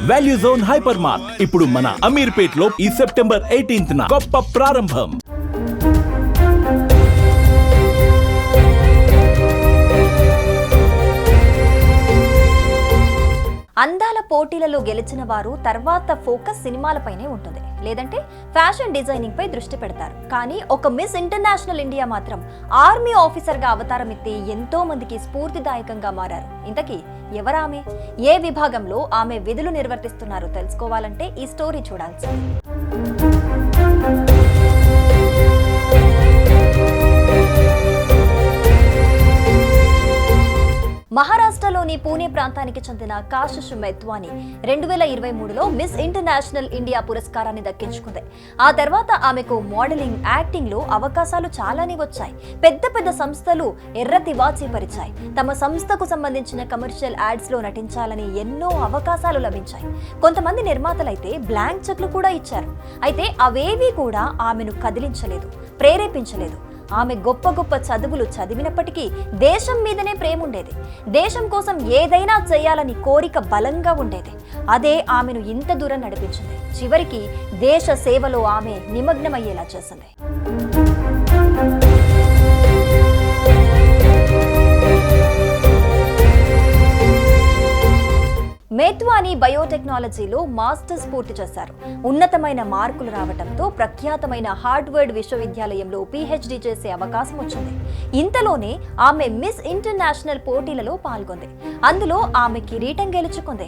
Value zone hyper mart ఇప్పుడు మన అమీర్పేట్ లో ఈ సెప్టెంబర్ 18న గొప్ప ప్రారంభం. అందాల పోటీలలో గెలిచిన వారు తర్వాత ఫోకస్ సినిమాలపైనే ఉంటుంది, లేదంటే ఫ్యాషన్ డిజైనింగ్ పై దృష్టి పెడతారు. కానీ ఒక మిస్ ఇంటర్నేషనల్ ఇండియా మాత్రం ఆర్మీ ఆఫీసర్ గా అవతారం ఎత్తి ఎంతో మందికి స్ఫూర్తిదాయకంగా మారారు. ఇంతకీ ఎవరామె, ఏ విభాగంలో ఆమె విధులు నిర్వర్తిస్తున్నారో తెలుసుకోవాలంటే ఈ స్టోరీ చూడాల్సింది. మహారాష్ట్రలోని పూణే ప్రాంతానికి చెందిన కాశిష్ మెత్వాని 2023లో మిస్ ఇంటర్నేషనల్ ఇండియా పురస్కారాన్ని దక్కించుకుంది. ఆ తర్వాత ఆమెకు మోడలింగ్, యాక్టింగ్ లో అవకాశాలు చాలానే వచ్చాయి. పెద్ద పెద్ద సంస్థలు ఎర్రతివాచి పరిచాయి. తమ సంస్థకు సంబంధించిన కమర్షియల్ యాడ్స్ లో నటించాలని ఎన్నో అవకాశాలు లభించాయి. కొంతమంది నిర్మాతలైతే బ్లాంక్ చెక్లు కూడా ఇచ్చారు. అయితే అవేవీ కూడా ఆమెను కదిలించలేదు, ప్రేరేపించలేదు. ఆమె గొప్ప గొప్ప చదువులు చదివినప్పటికీ దేశం మీదనే ప్రేమ ఉండేది. దేశం కోసం ఏదైనా చేయాలని కోరిక బలంగా ఉండేది. అదే ఆమెను ఇంత దూరం నడిపించింది. చివరికి దేశ సేవలో ఆమె నిమగ్నమయ్యేలా చేసింది. మెత్వాని బయోటెక్నాలజీలో మాస్టర్స్ పూర్తి చేశారు. ఉన్నతమైన మార్కులు రావడంతో ప్రఖ్యాతమైన హార్వర్డ్ విశ్వవిద్యాలయంలో పీహెచ్డీ చేసే అవకాశం వచ్చింది. ఇంతలోనే ఆమె మిస్ ఇంటర్నేషనల్ పోటీలలో పాల్గొంది. అందులో ఆమె కిరీటం గెలుచుకుంది.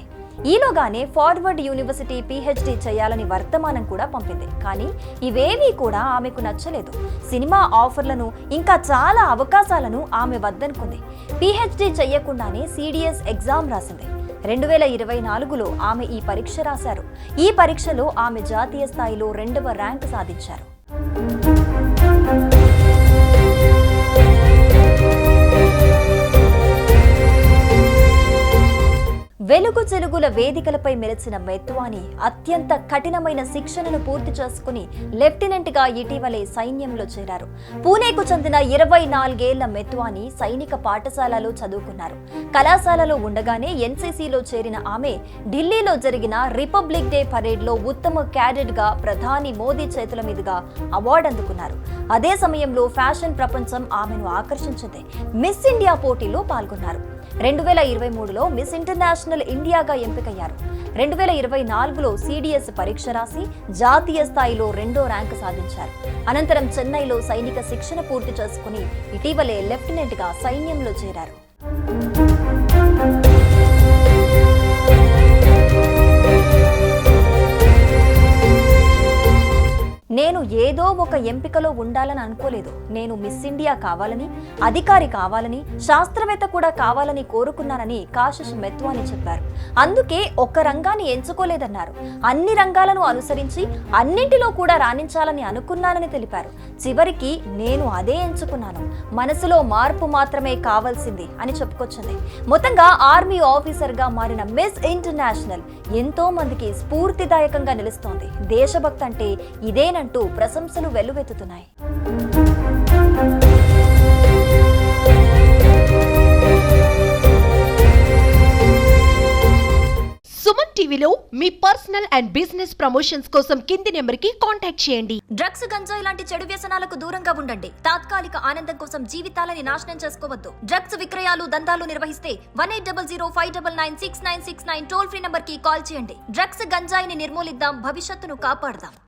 ఈలోగానే ఫార్వర్డ్ యూనివర్సిటీ పీహెచ్డీ చేయాలని వర్తమానం కూడా పంపింది. కానీ ఇవేవీ కూడా ఆమెకు నచ్చలేదు. సినిమా ఆఫర్లను, ఇంకా చాలా అవకాశాలను ఆమె వద్దనుకుంది. పీహెచ్డీ చేయకుండానే సిడిఎస్ ఎగ్జామ్ రాసింది. 2024లో ఆమె ఈ పరీక్ష రాశారు. ఈ పరీక్షలో ఆమె జాతీయ స్థాయిలో 2వ ర్యాంక్ సాధించారు. వెలుగు చెలుగుల వేదికలపై మెరిచిన మెత్వాని అత్యంత కఠినమైన శిక్షణను పూర్తి చేసుకుని లెఫ్టినెంట్ గా ఇటీవలే సైన్యంలో చేరారు. పూణేకు చెందిన 24 ఏళ్ల మెత్వాని సైనిక పాఠశాలలో చదువుకున్నారు. కళాశాలలో ఉండగానే ఎన్సీసీలో చేరిన ఆమె ఢిల్లీలో జరిగిన రిపబ్లిక్ డే పరేడ్ లో ఉత్తమ క్యాడెట్ గా ప్రధాని మోదీ చేతుల మీదుగా అవార్డు అందుకున్నారు. అదే సమయంలో ఫ్యాషన్ ప్రపంచం ఆమెను ఆకర్షించింది. మిస్ ఇండియా పోటీలో పాల్గొన్నారు. 2023లో మిస్ ఇంటర్నేషనల్ ఇండియాగా ఎంపికయ్యారు. 2024లో సిడిఎస్ పరీక్ష రాసి జాతీయ స్థాయిలో 2వ ర్యాంకు సాధించారు. అనంతరం చెన్నైలో సైనిక శిక్షణ పూర్తి చేసుకుని ఇటీవలే లెఫ్టినెంట్ గా సైన్యంలో చేరారు. నేను ఏదో ఒక ఎంపికలో ఉండాలని అనుకోలేదు. నేను మిస్ ఇండియా కావాలని, అధికారి కావాలని, శాస్త్రవేత్త కూడా కావాలని కోరుకున్నానని కాశిష్ మెత్వాని చెప్పారు. అందుకే ఒక్క రంగాన్ని ఎంచుకోలేదన్నారు. అన్ని రంగాలను అనుసరించి అన్నింటిలో కూడా రాణించాలని అనుకున్నానని తెలిపారు. చివరికి నేను అదే ఎంచుకున్నాను, మనసులో మార్పు మాత్రమే కావాల్సింది అని చెప్పుకొచ్చింది. మొత్తంగా ఆర్మీ ఆఫీసర్ గా మారిన మిస్ ఇంటర్నేషనల్ ఎంతో మందికి స్ఫూర్తిదాయకంగా నిలుస్తోంది. దేశభక్తి అంటే ఇదేనంటూ ప్రశంసలు వెల్లువెత్తుతున్నాయి. సుమన్ టీవీలో మీ పర్సనల్ అండ్ బిజినెస్ ప్రమోషన్స్ కోసం కింది నెంబర్కి కాంటాక్ట్ చేయండి. డ్రగ్స్, గంజాయి లాంటి చెడు వ్యసనాలకు దూరంగా ఉండండి. తాత్కాలిక ఆనందం కోసం జీవితాలని నాశనం చేసుకోవద్దు. డ్రగ్స్ విక్రయాలు, దందాలు నిర్వహిస్తే 180059969969 టోల్ ఫ్రీ నంబర్ కి కాల్ చేయండి. డ్రగ్స్, గంజాయిని నిర్మూలిద్దాం, భవిష్యత్తును కాపాడదాం.